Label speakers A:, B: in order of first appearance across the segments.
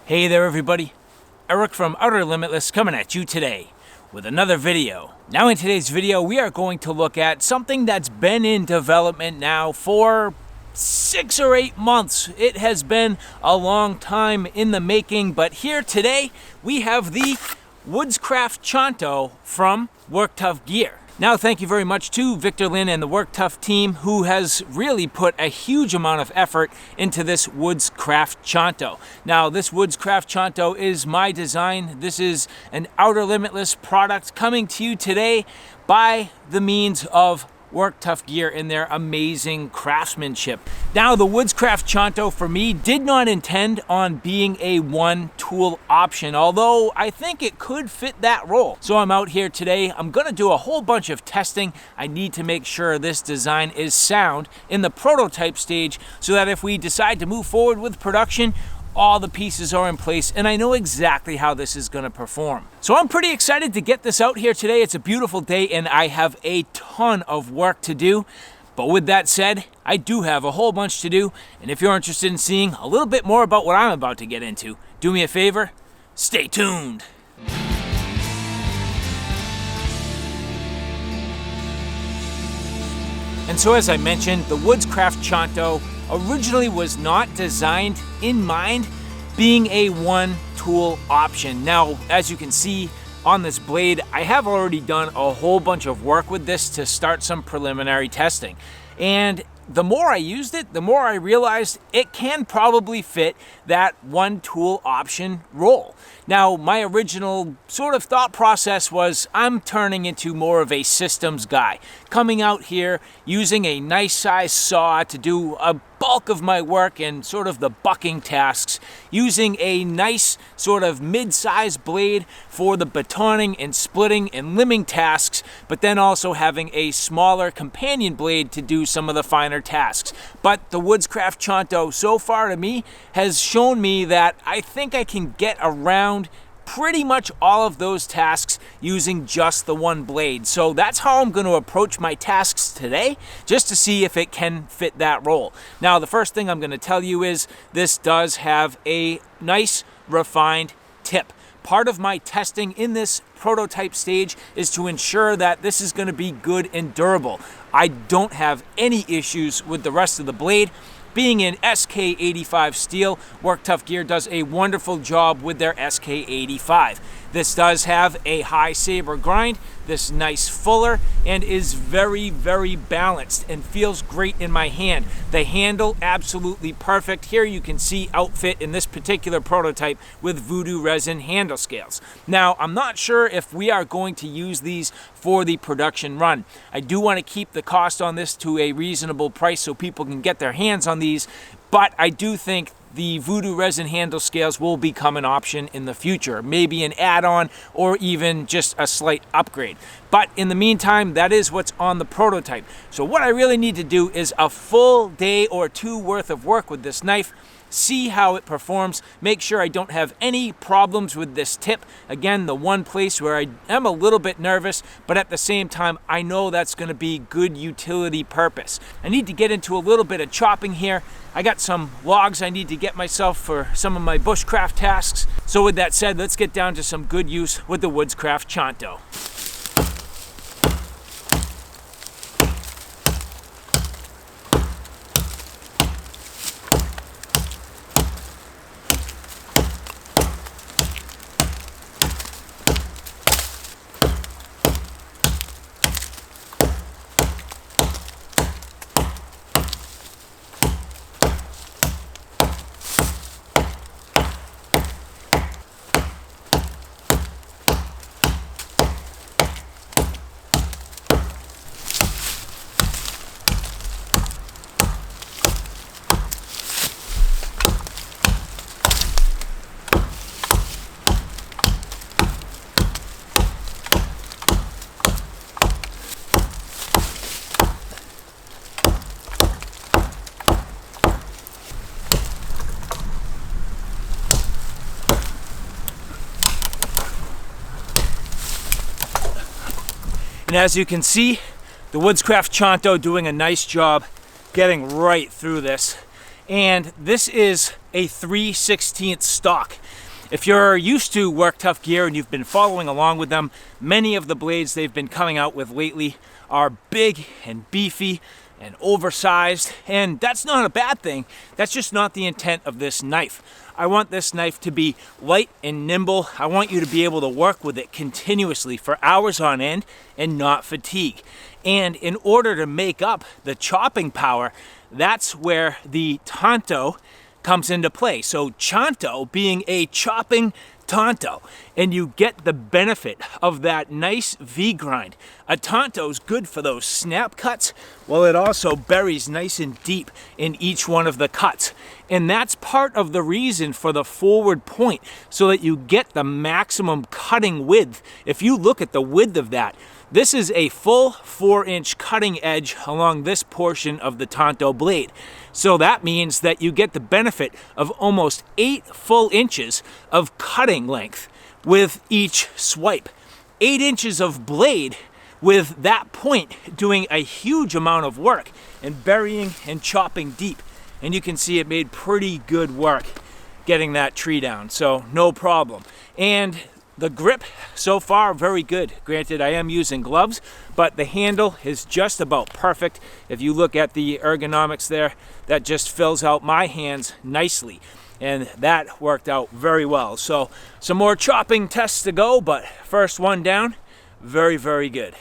A: Hey there everybody, Eric from Outer Limitless coming at you today with another video. Now in today's video we are going to look at something that's been in development now for 6 or 8 months. It has been a long time in the making, but here today we have the Woodscraft Chanto from Work Tuff Gear. Now, thank you very much to Victor Lynn and the Work Tuff team, who has really put a huge amount of effort into this Woodscraft Chanto. Now, this Woodscraft Chanto is my design. This is an Outer Limitless product coming to you today by the means of Work Tuff Gear in their amazing craftsmanship. Now, the Woodscraft Chanto for me did not intend on being a one tool option, although I think it could fit that role. So I'm out here today. I'm gonna do a whole bunch of testing. I need to make sure this design is sound in the prototype stage so that if we decide to move forward with production, all the pieces are in place and I know exactly how this is going to perform. So I'm pretty excited to get this out here today. It's a beautiful day and I have a ton of work to do. But with that said, I do have a whole bunch to do, and if you're interested in seeing a little bit more about what I'm about to get into, do me a favor, stay tuned. And so as I mentioned, the Woodscraft Chanto originally was not designed in mind being a one tool option. Now, as you can see on this blade, I have already done a whole bunch of work with this to start some preliminary testing. And the more I used it, the more I realized it can probably fit that one tool option role. Now, my original sort of thought process was I'm turning into more of a systems guy, coming out here using a nice size saw to do a bulk of my work and sort of the bucking tasks, using a nice sort of mid-size blade for the batoning and splitting and limbing tasks, but then also having a smaller companion blade to do some of the finer tasks. But the Woodscraft Chanto so far to me has shown me that I think I can get around pretty much all of those tasks using just the one blade. So that's how I'm going to approach my tasks today, just to see if it can fit that role. Now, the first thing I'm going to tell you is this does have a nice refined tip. Part of my testing in this prototype stage is to ensure that this is going to be good and durable. I don't have any issues with the rest of the blade. Being in SK85 steel, Work Tuff Gear does a wonderful job with their SK85. This does have a high saber grind, this nice fuller, and is very, very balanced and feels great in my hand. The handle, absolutely perfect. Here you can see outfit in this particular prototype with voodoo resin handle scales. Now, I'm not sure if we are going to use these for the production run. I do want to keep the cost on this to a reasonable price so people can get their hands on these, but I do think the voodoo resin handle scales will become an option in the future, maybe an add-on or even just a slight upgrade. But in the meantime, that is what's on the prototype. So what I really need to do is a full day or two worth of work with this knife, see how it performs, make sure I don't have any problems with this tip. Again, the one place where I am a little bit nervous, but at the same time, I know that's going to be good utility purpose. I need to get into a little bit of chopping here. I got some logs I need to get myself for some of my bushcraft tasks. So with that said, let's get down to some good use with the Woodscraft Chanto. And as you can see, the Woodscraft Chanto doing a nice job getting right through this. and this is a 3/16 stock. If you're used to Work Tuff Gear and you've been following along with them, many of the blades they've been coming out with lately are big and beefy and oversized, and that's not a bad thing. That's just not the intent of this knife. I want this knife to be light and nimble. I want you to be able to work with it continuously for hours on end and not fatigue. And in order to make up the chopping power, that's where the Chanto comes into play. So Chanto being a chopping Chanto, and you get the benefit of that nice V grind. A Chanto's good for those snap cuts, while it also buries nice and deep in each one of the cuts. And that's part of the reason for the forward point, so that you get the maximum cutting width. If you look at the width of that, this is a full 4-inch cutting edge along this portion of the Chanto blade. So that means that you get the benefit of almost 8 full inches of cutting length with each swipe. 8 inches of blade with that point doing a huge amount of work and burying and chopping deep. And you can see it made pretty good work getting that tree down, so no problem. And the grip so far, very good. Granted, I am using gloves, but the handle is just about perfect. If you look at the ergonomics there, that just fills out my hands nicely. And that worked out very well. So some more chopping tests to go, but first one down, very, very good.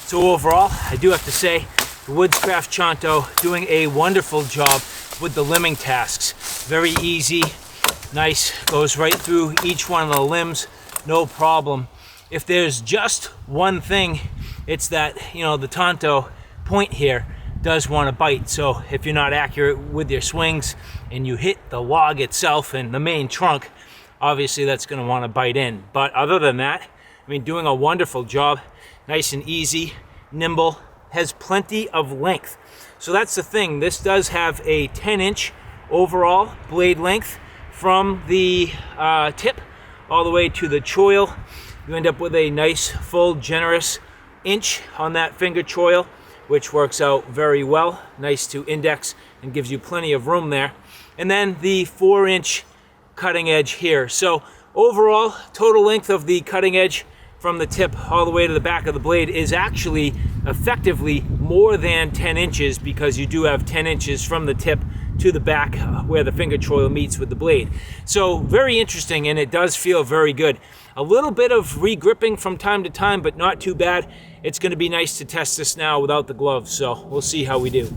A: So overall, I do have to say, the Woodscraft Chanto doing a wonderful job with the limbing tasks. Very easy, nice, goes right through each one of the limbs, no problem. If there's just one thing, it's that, you know, the Chanto point here does want to bite. So if you're not accurate with your swings and you hit the log itself and the main trunk, obviously that's going to want to bite in. But other than that, I mean, doing a wonderful job. Nice and easy, nimble, has plenty of length. So that's the thing. This does have a 10-inch overall blade length from the tip all the way to the choil. You end up with a nice, full, generous inch on that finger choil, which works out very well. Nice to index and gives you plenty of room there. And then the 4-inch cutting edge here. So overall, total length of the cutting edge from the tip all the way to the back of the blade is actually effectively more than 10 inches, because you do have 10 inches from the tip to the back where the finger choil meets with the blade. So very interesting, and it does feel very good. A little bit of re-gripping from time to time, but not too bad. It's going to be nice to test this now without the gloves, so we'll see how we do.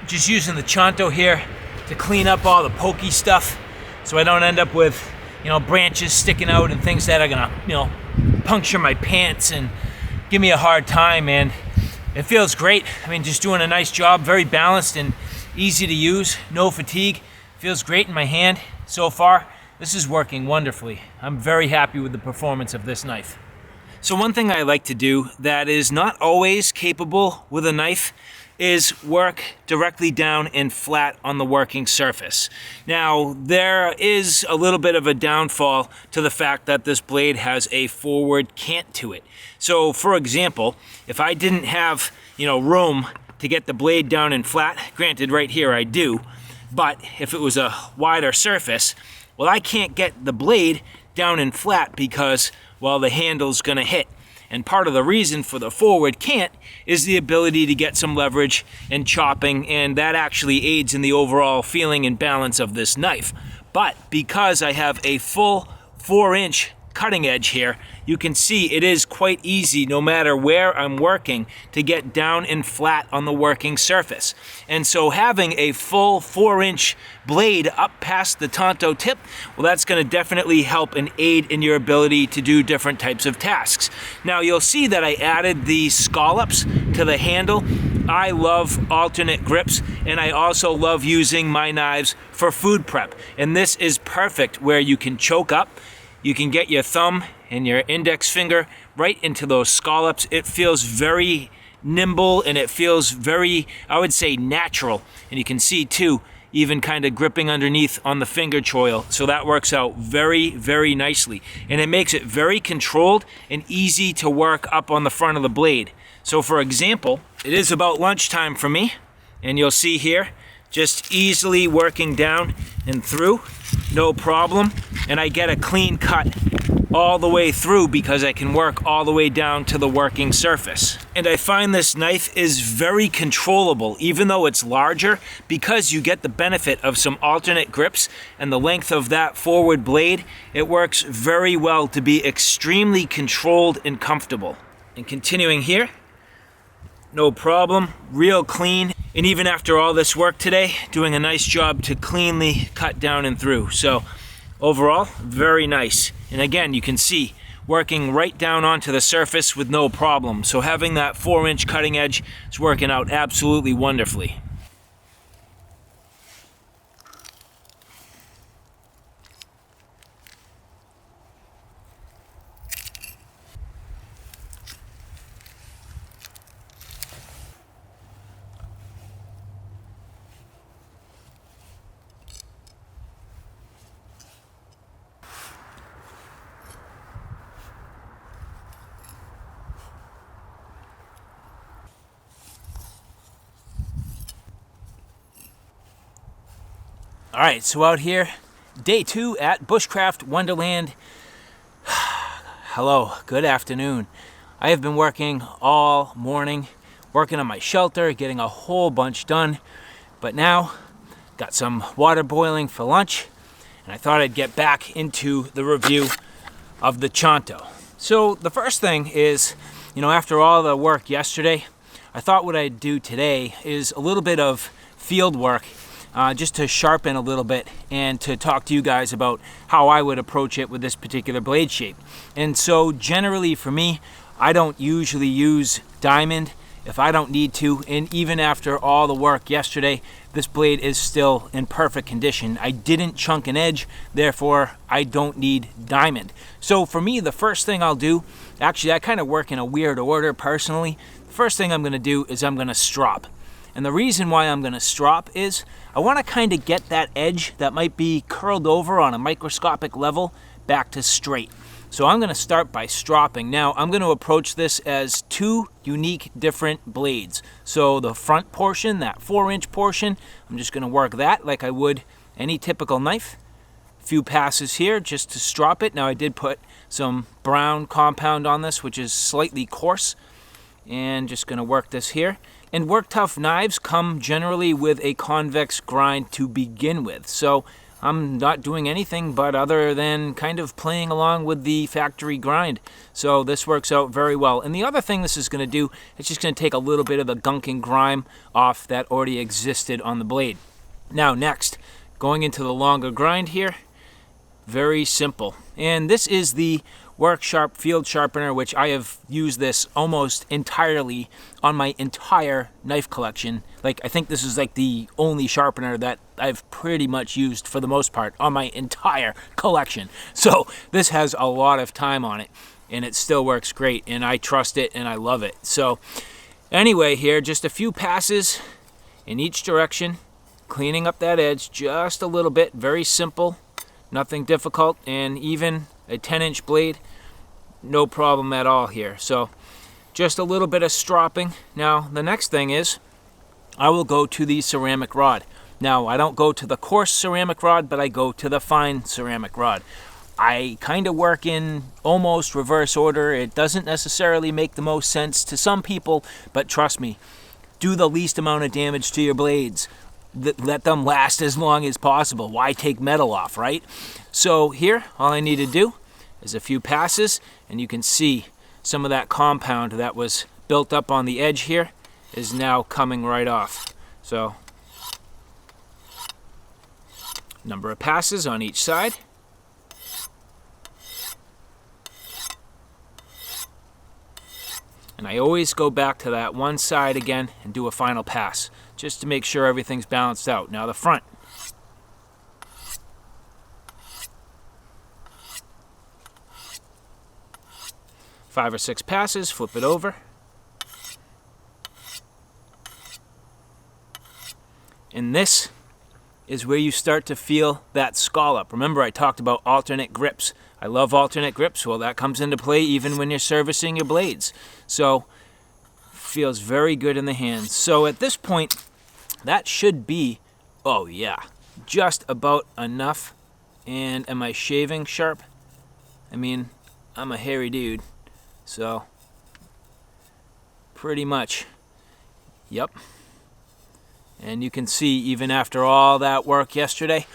A: Just using the Chanto here to clean up all the pokey stuff so I don't end up with, branches sticking out and things that are gonna, puncture my pants and give me a hard time, and it feels great. I mean, just doing a nice job, very balanced and easy to use, no fatigue. Feels great in my hand so far. This is working wonderfully. I'm very happy with the performance of this knife. So one thing I like to do that is not always capable with a knife is work directly down and flat on the working surface. Now, there is a little bit of a downfall to the fact that this blade has a forward cant to it. So, for example, if I didn't have, room to get the blade down and flat, granted right here I do, but if it was a wider surface, well, I can't get the blade down and flat because, well, the handle's gonna hit. And part of the reason for the forward cant is the ability to get some leverage and chopping, and that actually aids in the overall feeling and balance of this knife. But because I have a full 4-inch cutting edge here, you can see it is quite easy, no matter where I'm working, to get down and flat on the working surface. And so having a full 4-inch blade up past the Chanto tip, well, that's going to definitely help and aid in your ability to do different types of tasks. Now, you'll see that I added the scallops to the handle. I love alternate grips, and I also love using my knives for food prep. And this is perfect where you can choke up, you can get your thumb and your index finger right into those scallops. It feels very nimble and it feels very, I would say, natural. And you can see too, even kind of gripping underneath on the finger choil. So that works out very, very nicely. And it makes it very controlled and easy to work up on the front of the blade. So for example, it is about lunchtime for me, and you'll see here, just easily working down and through, no problem. And I get a clean cut all the way through because I can work all the way down to the working surface. And I find this knife is very controllable, even though it's larger, because you get the benefit of some alternate grips and the length of that forward blade. It works very well to be extremely controlled and comfortable. And continuing here, no problem, real clean. And even after all this work today, doing a nice job to cleanly cut down and through. So overall, very nice. And again, you can see working right down onto the surface with no problem. So having that 4-inch cutting edge is working out absolutely wonderfully. All right, so out here, day 2 at Bushcraft Wonderland. Hello, good afternoon. I have been working all morning, working on my shelter, getting a whole bunch done. But now, got some water boiling for lunch, and I thought I'd get back into the review of the Chanto. So the first thing is, after all the work yesterday, I thought what I'd do today is a little bit of field work, just to sharpen a little bit and to talk to you guys about how I would approach it with this particular blade shape. And so generally for me, I don't usually use diamond if I don't need to, and even after all the work yesterday, this blade is still in perfect condition. I didn't chunk an edge, therefore I don't need diamond. So for me, the first thing I'll do, actually I kind of work in a weird order personally. The first thing I'm going to do is I'm going to strop. And the reason why I'm going to strop is I want to kind of get that edge that might be curled over on a microscopic level back to straight. So I'm going to start by stropping. Now I'm going to approach this as 2 unique different blades. So the front portion, that 4-inch portion, I'm just going to work that like I would any typical knife. A few passes here just to strop it. Now I did put some brown compound on this, which is slightly coarse. And just going to work this here. And Work Tuff knives come generally with a convex grind to begin with. So I'm not doing anything but other than kind of playing along with the factory grind. So this works out very well. And the other thing this is going to do, it's just going to take a little bit of the gunk and grime off that already existed on the blade. Now next, going into the longer grind here, very simple. And this is the Work Sharp Field Sharpener, which I have used this almost entirely on my entire knife collection. Like, I think this is like the only sharpener that I've pretty much used for the most part on my entire collection. So this has a lot of time on it, and it still works great, and I trust it and I love it. So anyway, here, just a few passes in each direction, cleaning up that edge just a little bit. Very simple, nothing difficult, and even a 10-inch blade, no problem at all here. So just a little bit of stropping. Now the next thing is I will go to the ceramic rod. Now I don't go to the coarse ceramic rod, but I go to the fine ceramic rod. I kind of work in almost reverse order. It doesn't necessarily make the most sense to some people, but trust me, do the least amount of damage to your blades. Let them last as long as possible. Why take metal off, right? So here, all I need to do is a few passes, and you can see some of that compound that was built up on the edge here is now coming right off. So, number of passes on each side. And I always go back to that one side again and do a final pass, just to make sure everything's balanced out. Now the front. Five or six passes, flip it over. And this is where you start to feel that scallop. Remember, I talked about alternate grips. I love alternate grips. Well, that comes into play even when you're servicing your blades. So, feels very good in the hands. So at this point, that should be, oh yeah, just about enough. And am I shaving sharp? I mean, I'm a hairy dude. So, pretty much, yep. And you can see, even after all that work yesterday,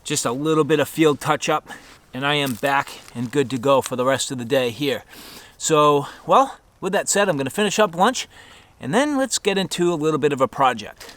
A: just a little bit of field touch-up, and I am back and good to go for the rest of the day here. So, well, with that said, I'm going to finish up lunch, and then let's get into a little bit of a project.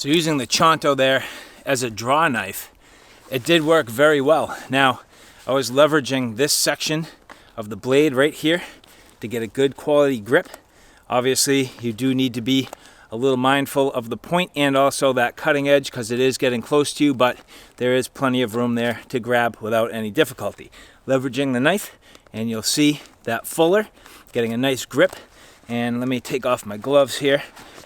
A: So using the Chanto there as a draw knife, it did work very well. Now, I was leveraging this section of the blade right here to get a good quality grip. Obviously, you do need to be a little mindful of the point and also that cutting edge because it is getting close to you, but there is plenty of room there to grab without any difficulty. Leveraging the knife, and you'll see that fuller getting a nice grip. And let me take off my gloves here.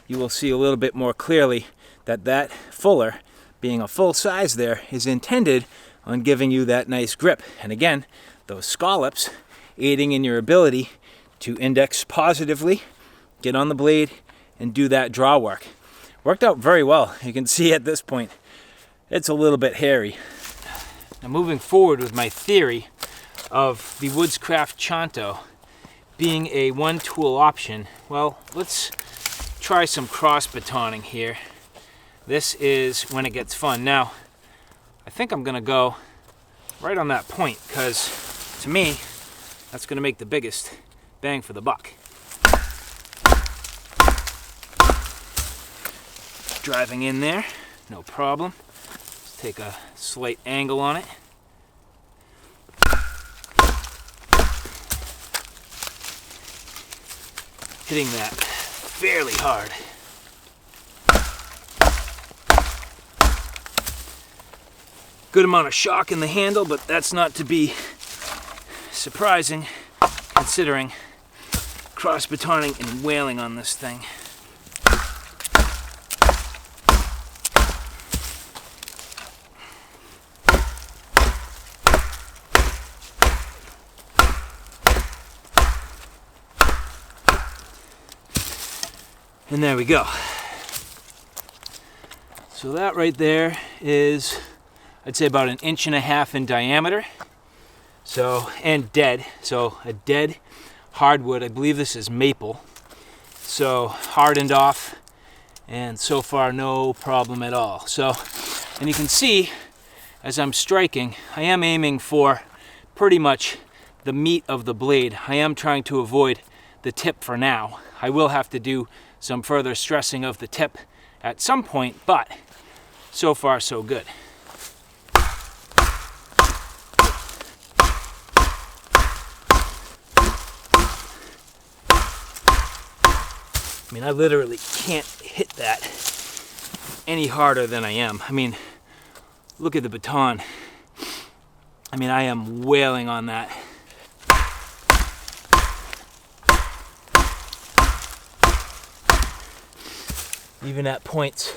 A: You will see a little bit more clearly that that fuller, being a full size there, is intended on giving you that nice grip. And again, those scallops aiding in your ability to index positively, get on the blade, and do that draw work. Worked out very well. You can see at this point, it's a little bit hairy. Now moving forward with my theory of the Woodscraft Chanto being a one tool option, well, let's try some cross batoning here. This is when it gets fun. Now, I think I'm gonna go right on that point because to me, that's gonna make the biggest bang for the buck. Driving in there, no problem. Let's take a slight angle on it. Hitting that fairly hard. Good amount of shock in the handle, but that's not to be surprising considering cross batoning and whaling on this thing. And there we go. So that right there is, I'd say about 1.5 inches in diameter. So, and dead. So a dead hardwood, I believe this is maple. So hardened off, and so far no problem at all. So, and you can see as I'm striking, I am aiming for pretty much the meat of the blade. I am trying to avoid the tip for now. I will have to do some further stressing of the tip at some point, but so far so good. I mean, I literally can't hit that any harder than I am. I mean, look at the baton. I mean, I am wailing on that. Even at points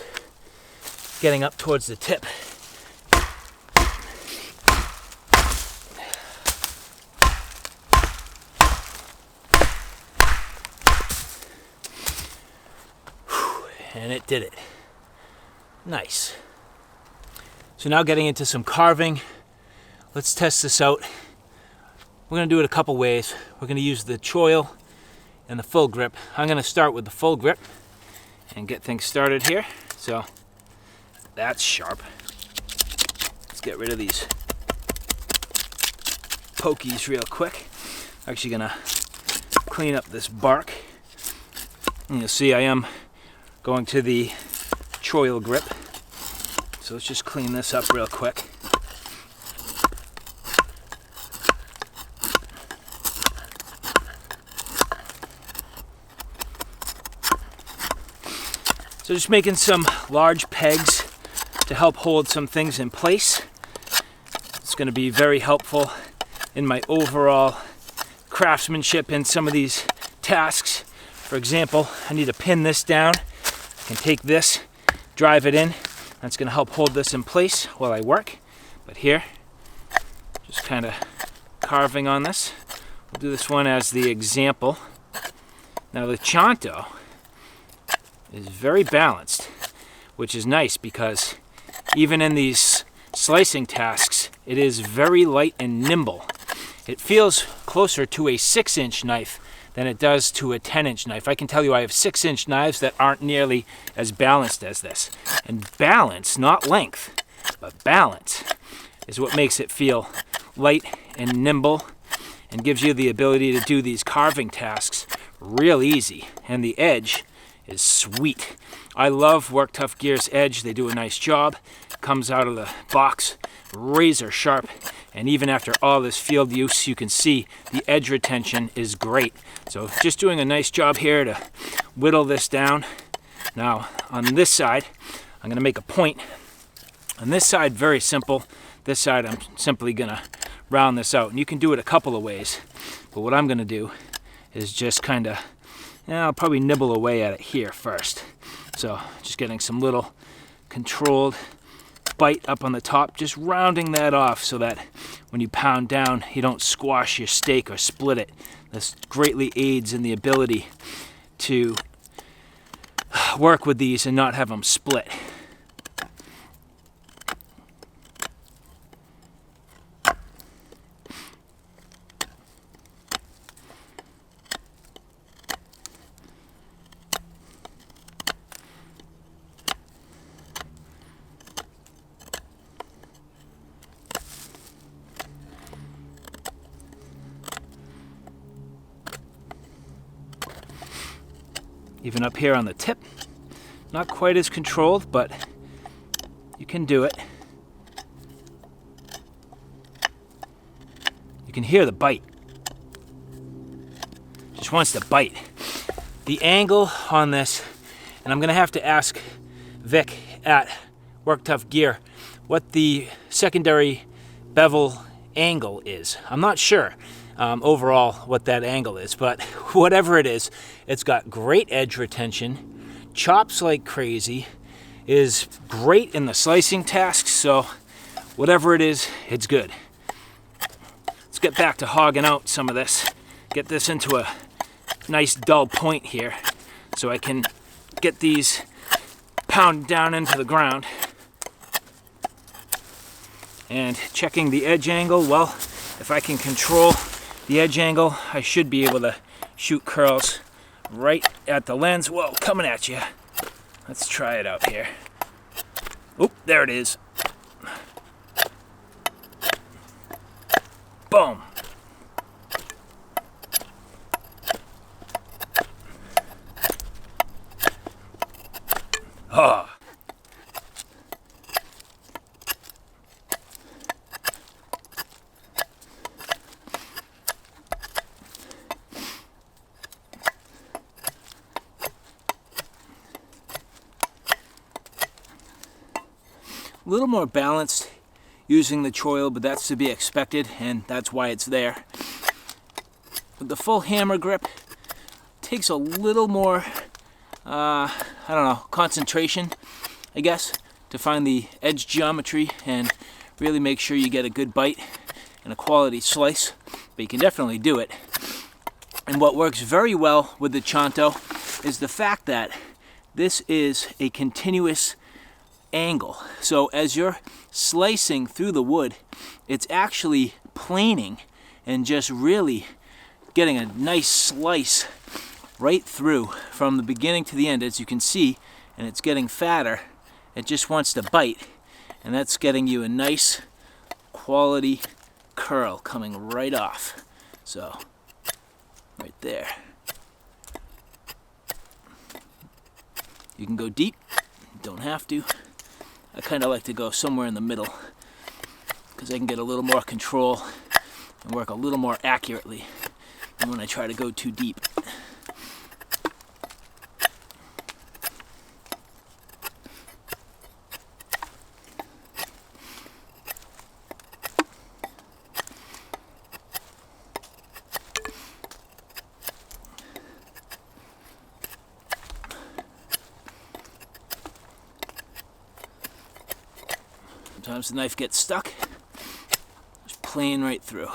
A: getting up towards the tip. And it did it. Nice. So now getting into some carving. Let's test this out. We're going to do it a couple ways. We're going to use the choil and the full grip. I'm going to start with the full grip and get things started here. So that's sharp. Let's get rid of these pokies real quick. Actually gonna clean up this bark. And you'll see I am going to the choil grip. So let's just clean this up real quick. So just making some large pegs to help hold some things in place. It's going to be very helpful in my overall craftsmanship in some of these tasks. For example, I need to pin this down. I can take this, drive it in. That's going to help hold this in place while I work. But here, just kind of carving on this. We'll do this one as the example. Now the Chanto is very balanced, which is nice because even in these slicing tasks, it is very light and nimble. It feels closer to a 6-inch knife than it does to a 10-inch knife. I can tell you I have 6-inch knives that aren't nearly as balanced as this. And balance, not length, but balance is what makes it feel light and nimble and gives you the ability to do these carving tasks real easy. And the edge is sweet. I love Work Tuff Gear's edge. They do a nice job. Comes out of the box razor sharp, and even after all this field use, you can see the edge retention is great. So just doing a nice job here to whittle this down. Now on this side, I'm going to make a point. On this side, very simple. This side, I'm simply going to round this out, and you can do it a couple of ways, but what I'm going to do is just kind of, I'll probably nibble away at it here first. So just getting some little controlled bite up on the top, just rounding that off so that when you pound down, you don't squash your steak or split it. This greatly aids in the ability to work with these and not have them split. Even up here on the tip, not quite as controlled, but you can do it. You can hear the bite. Just wants to bite. The angle on this, and I'm gonna have to ask Vic at Work Tuff Gear what the secondary bevel angle is. I'm not sure overall what that angle is, but whatever it is, it's got great edge retention, chops like crazy, is great in the slicing tasks, so whatever it is, it's good. Let's get back to hogging out some of this, get this into a nice dull point here so I can get these pounded down into the ground. And checking the edge angle, well, if I can control the edge angle, I should be able to shoot curls right at the lens. Whoa, coming at you. Let's try it out here. Oop, there it is. Boom. Ah. A little more balanced using the choil, but that's to be expected, and that's why it's there. With the full hammer grip, takes a little more, I don't know, concentration, I guess, to find the edge geometry and really make sure you get a good bite and a quality slice, but you can definitely do it. And what works very well with the Chanto is the fact that this is a continuous angle. So as you're slicing through the wood, it's actually planing and just really getting a nice slice right through from the beginning to the end, as you can see, and it's getting fatter. It just wants to bite, and that's getting you a nice quality curl coming right off. So right there. You can go deep, don't have to. I kind of like to go somewhere in the middle because I can get a little more control and work a little more accurately than when I try to go too deep. Sometimes the knife gets stuck, just playing right through.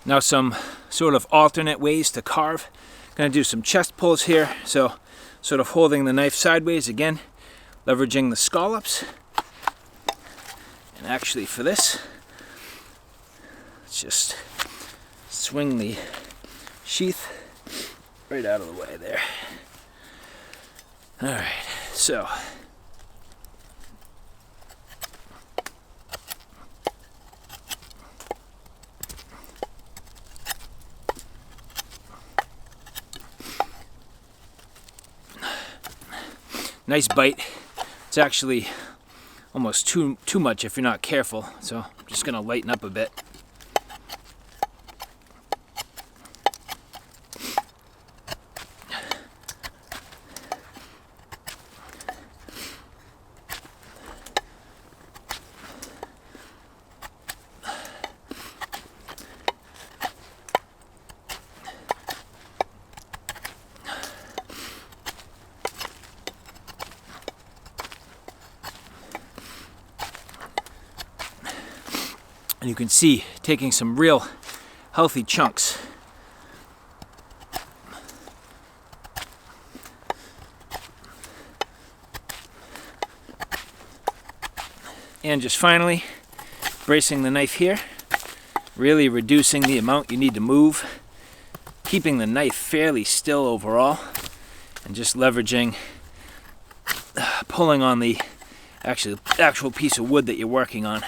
A: Now some sort of alternate ways to carve. Gonna do some chest pulls here, so sort of holding the knife sideways again, leveraging the scallops. And actually for this, let's just swing the sheath right out of the way there. All right, so Nice bite. It's actually almost too much if you're not careful, so I'm just gonna lighten up a bit. And you can see taking some real healthy chunks. And just finally, bracing the knife here, really reducing the amount you need to move, keeping the knife fairly still overall, and just leveraging, pulling on the actual piece of wood that you're working on.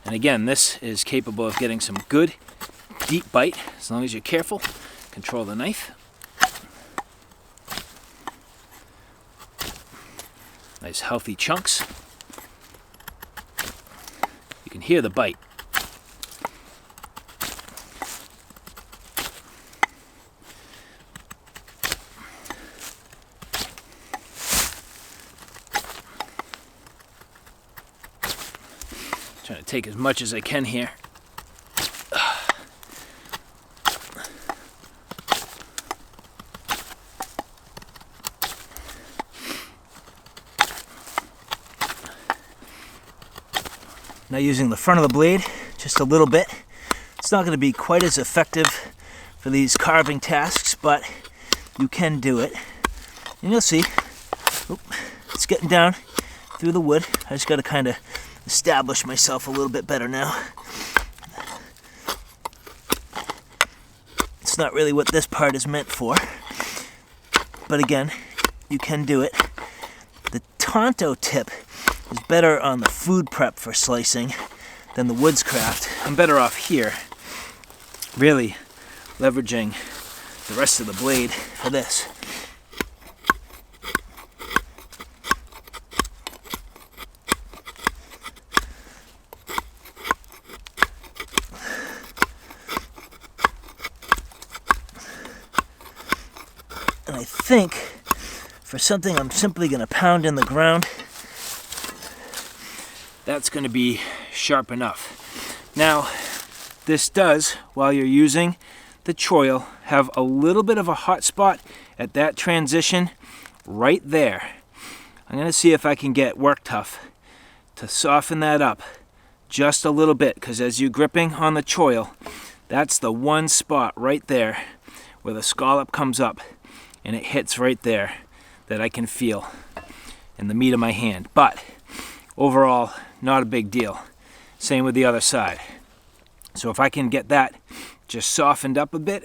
A: And again, this is capable of getting some good, deep bite, as long as you're careful. Control the knife. Nice healthy chunks. You can hear the bite. Trying to take as much as I can here. Now using the front of the blade just a little bit. It's not going to be quite as effective for these carving tasks, but you can do it. And you'll see, it's getting down through the wood. I just got to kind of establish myself a little bit better now. It's not really what this part is meant for, but again, you can do it. The Chanto tip is better on the food prep for slicing than the Woodscraft. I'm better off here, really leveraging the rest of the blade for this. And I think for something I'm simply going to pound in the ground, that's going to be sharp enough. Now, this does, while you're using the choil, have a little bit of a hot spot at that transition right there. I'm going to see if I can get Work Tuff to soften that up just a little bit, because as you're gripping on the choil, that's the one spot right there where the scallop comes up and it hits right there that I can feel in the meat of my hand. But overall, not a big deal. Same with the other side. So if I can get that just softened up a bit,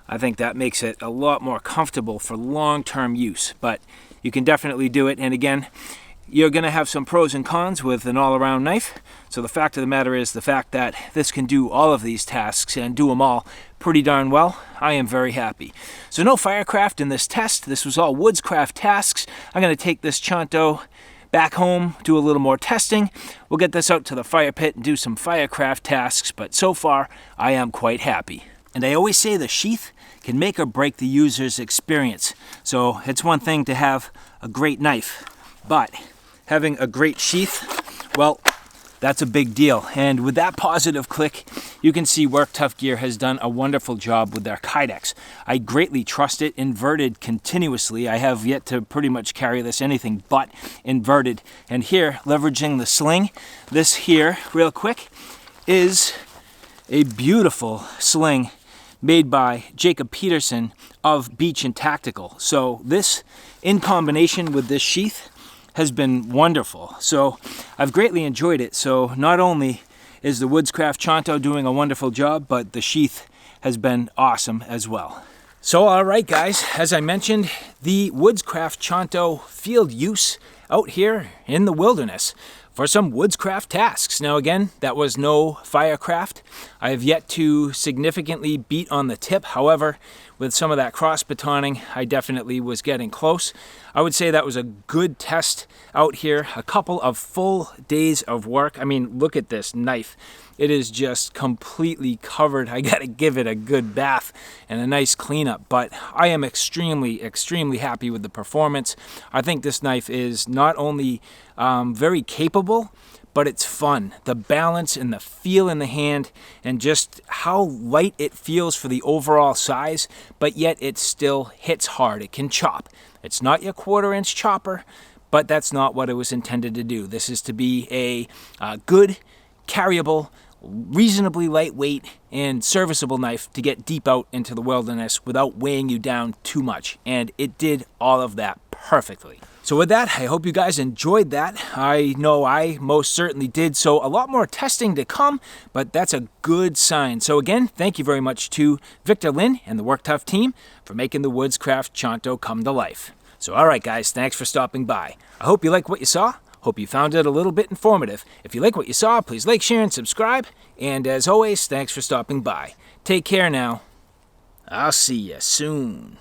A: I think that makes it a lot more comfortable for long-term use. But you can definitely do it. And again, you're going to have some pros and cons with an all-around knife. So the fact of the matter is the fact that this can do all of these tasks and do them all pretty darn well. I am very happy. So no firecraft in this test. This was all Woodscraft tasks. I'm going to take this Chanto back home, do a little more testing. We'll get this out to the fire pit and do some firecraft tasks, but so far I am quite happy. And I always say the sheath can make or break the user's experience. So it's one thing to have a great knife, but having a great sheath, well, that's a big deal. And with that positive click, you can see Work Tuff Gear has done a wonderful job with their kydex. I greatly trust it inverted continuously. I have yet to pretty much carry this anything but inverted. And here, leveraging the sling, this here, real quick, is a beautiful sling made by Jacob Peterson of Beach and Tactical. So this, in combination with this sheath, has been wonderful. So I've greatly enjoyed it. So not only is the Woodscraft Chanto doing a wonderful job, but the sheath has been awesome as well. So all right guys, as I mentioned, the Woodscraft Chanto field use out here in the wilderness for some Woodscraft tasks. Now again, that was no firecraft. I have yet to significantly beat on the tip. However, with some of that cross batoning, I definitely was getting close. I would say that was a good test out here. A couple of full days of work. I mean, look at this knife. It is just completely covered. I gotta give it a good bath and a nice cleanup, but I am extremely, extremely happy with the performance. I think this knife is not only very capable, but it's fun. The balance and the feel in the hand and just how light it feels for the overall size, but yet it still hits hard. It can chop. It's not your 1/4-inch chopper, but that's not what it was intended to do. This is to be a good, carryable, reasonably lightweight and serviceable knife to get deep out into the wilderness without weighing you down too much. And it did all of that perfectly. So with that, I hope you guys enjoyed that. I know I most certainly did. So a lot more testing to come, but that's a good sign. So again, thank you very much to Victor Lin and the Work Tuff team for making the Woodscraft Chanto come to life. So all right, guys, thanks for stopping by. I hope you like what you saw. Hope you found it a little bit informative. If you like what you saw, please like, share, and subscribe. And as always, thanks for stopping by. Take care now. I'll see you soon.